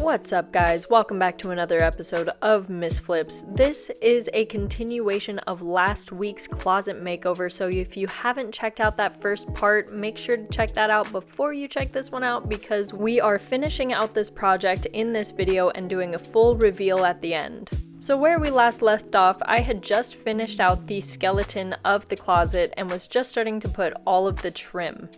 What's up, guys? Welcome back to another episode of Missflips. This is a continuation of last week's closet makeover, so if you haven't checked out that first part, make sure to check that out before you check this one out, because we are finishing out this project in this video and doing a full reveal at the end. So where we last left off, I had just finished out the skeleton of the closet and was just starting to put all of the trim.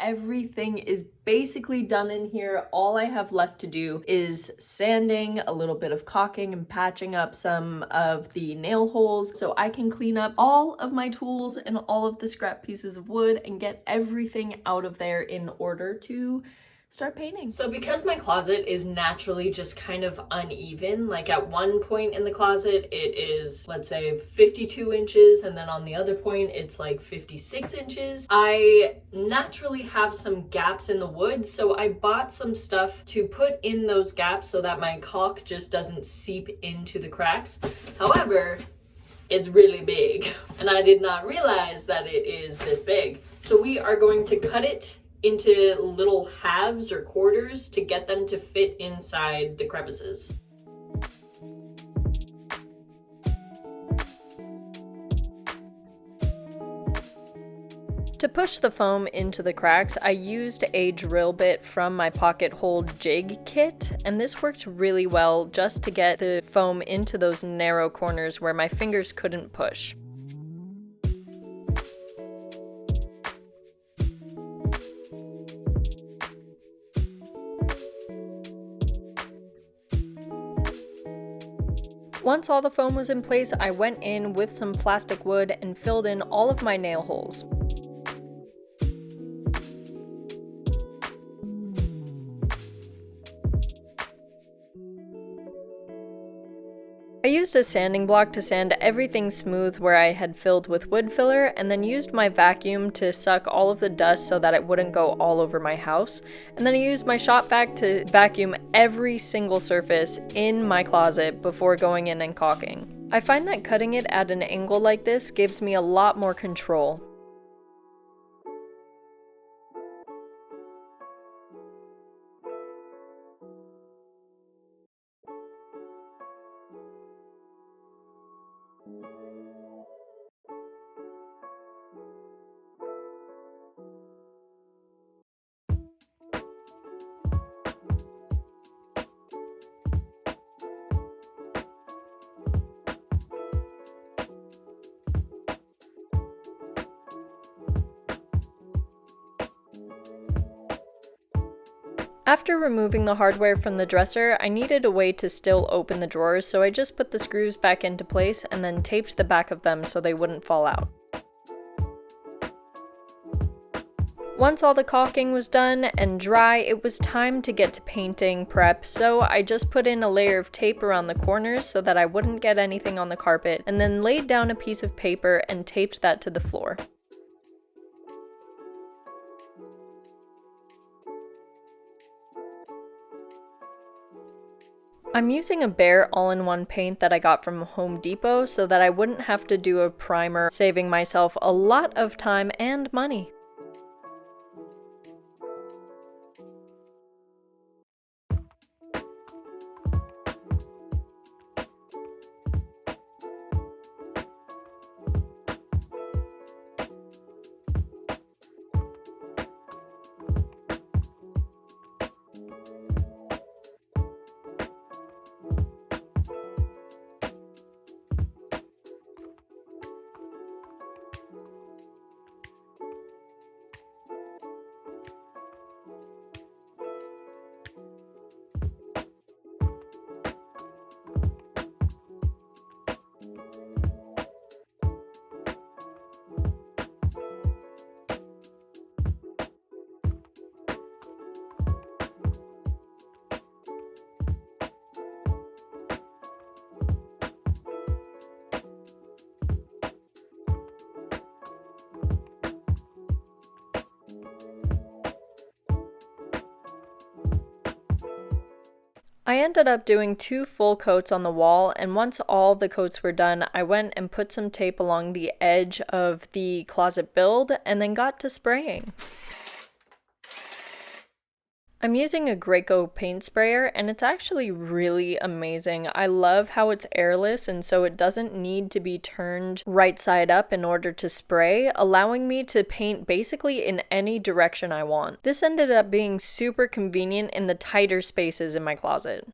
Everything is basically done in here. All I have left to do is sanding, a little bit of caulking, and patching up some of the nail holes so I can clean up all of my tools and all of the scrap pieces of wood and get everything out of there in order to start painting. So because my closet is naturally just kind of uneven, like at one point in the closet it is, let's say, 52 inches, and then on the other point it's like 56 inches, I naturally have some gaps in the wood, so I bought some stuff to put in those gaps so that my caulk just doesn't seep into the cracks. However, it's really big, and I did not realize that it is this big. So we are going to cut it into little halves or quarters to get them to fit inside the crevices. To push the foam into the cracks, I used a drill bit from my pocket hole jig kit, and this worked really well just to get the foam into those narrow corners where my fingers couldn't push. Once all the foam was in place, I went in with some plastic wood and filled in all of my nail holes. I used a sanding block to sand everything smooth where I had filled with wood filler, and then used my vacuum to suck all of the dust so that it wouldn't go all over my house. And then I used my shop vac to vacuum every single surface in my closet before going in and caulking. I find that cutting it at an angle like this gives me a lot more control. After removing the hardware from the dresser, I needed a way to still open the drawers, so I just put the screws back into place and then taped the back of them so they wouldn't fall out. Once all the caulking was done and dry, it was time to get to painting prep, so I just put in a layer of tape around the corners so that I wouldn't get anything on the carpet, and then laid down a piece of paper and taped that to the floor. I'm using a Bare all-in-one paint that I got from Home Depot so that I wouldn't have to do a primer, saving myself a lot of time and money. I ended up doing 2 full coats on the wall, and once all the coats were done, I went and put some tape along the edge of the closet build and then got to spraying. I'm using a Graco paint sprayer and it's actually really amazing. I love how it's airless and so it doesn't need to be turned right side up in order to spray, allowing me to paint basically in any direction I want. This ended up being super convenient in the tighter spaces in my closet.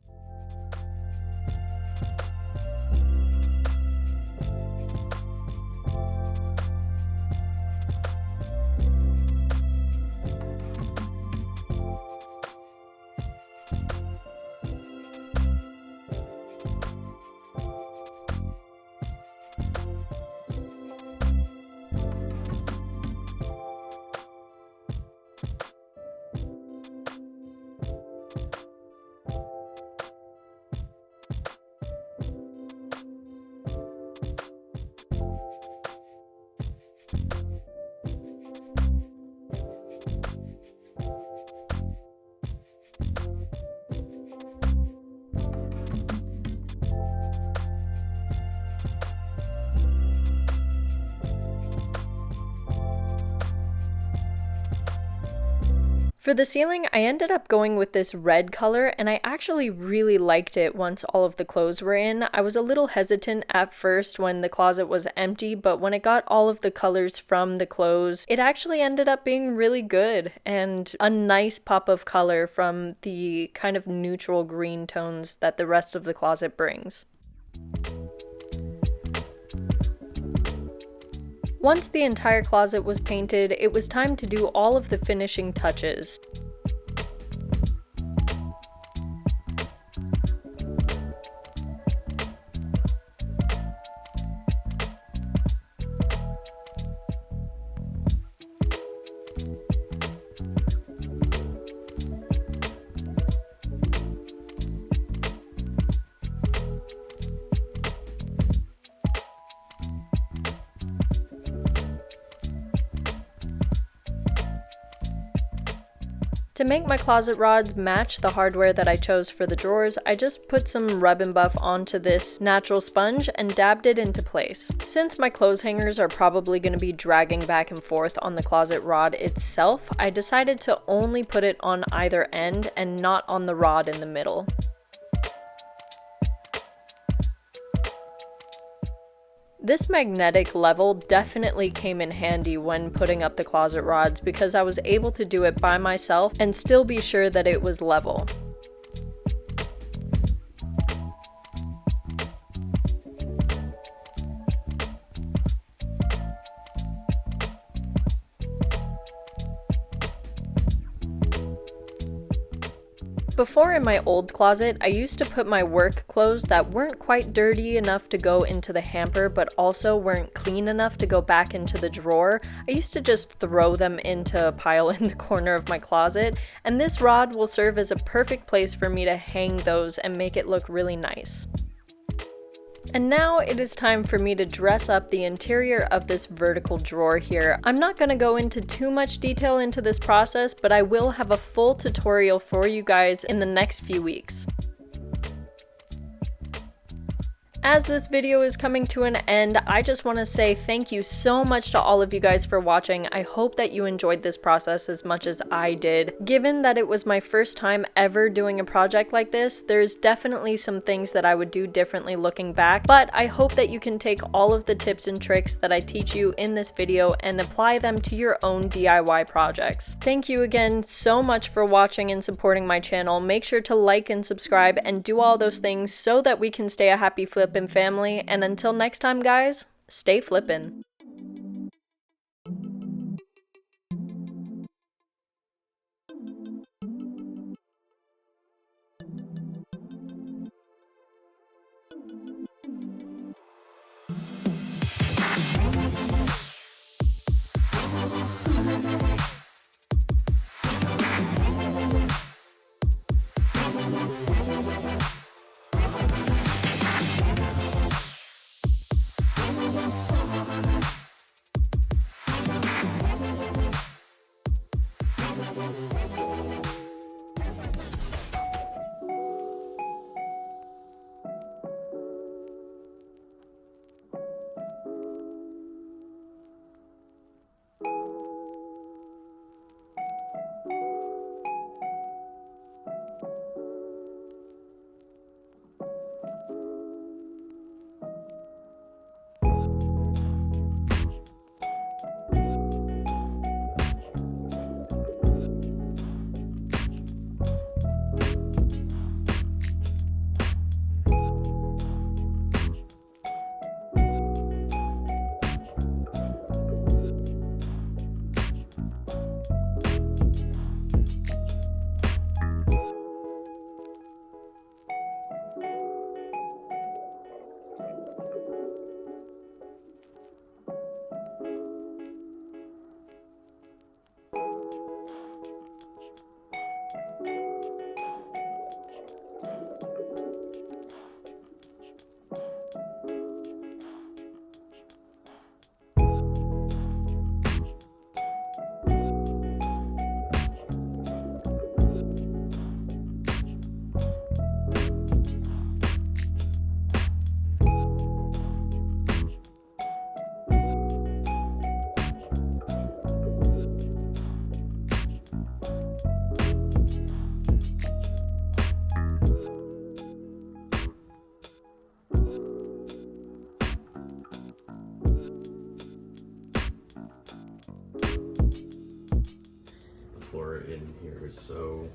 For the ceiling, I ended up going with this red color, and I actually really liked it once all of the clothes were in. I was a little hesitant at first when the closet was empty, but when it got all of the colors from the clothes, it actually ended up being really good and a nice pop of color from the kind of neutral green tones that the rest of the closet brings. Once the entire closet was painted, it was time to do all of the finishing touches. To make my closet rods match the hardware that I chose for the drawers, I just put some Rub and Buff onto this natural sponge and dabbed it into place. Since my clothes hangers are probably going to be dragging back and forth on the closet rod itself, I decided to only put it on either end and not on the rod in the middle. This magnetic level definitely came in handy when putting up the closet rods because I was able to do it by myself and still be sure that it was level. Before in my old closet, I used to put my work clothes that weren't quite dirty enough to go into the hamper but also weren't clean enough to go back into the drawer. I used to just throw them into a pile in the corner of my closet, and this rod will serve as a perfect place for me to hang those and make it look really nice. And now it is time for me to dress up the interior of this vertical drawer here. I'm not going to go into too much detail into this process, but I will have a full tutorial for you guys in the next few weeks. As this video is coming to an end, I just want to say thank you so much to all of you guys for watching. I hope that you enjoyed this process as much as I did. Given that it was my first time ever doing a project like this, there's definitely some things that I would do differently looking back, but I hope that you can take all of the tips and tricks that I teach you in this video and apply them to your own DIY projects. Thank you again so much for watching and supporting my channel. Make sure to like and subscribe and do all those things so that we can stay a happy flippin' family, and until next time guys, stay flippin'. here is so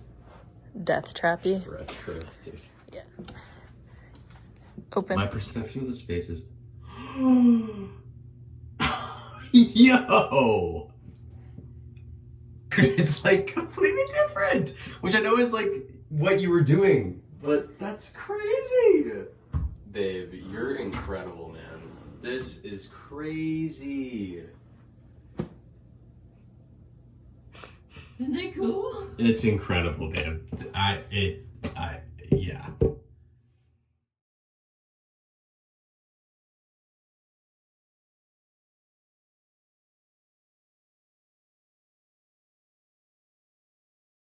death trappy. treacherous. Yeah. Open. My perception of the space is. Yo! It's like completely different, which I know is like what you were doing, but that's crazy. Babe, you're incredible, man. This is crazy. Isn't it cool? It's incredible, babe. Yeah.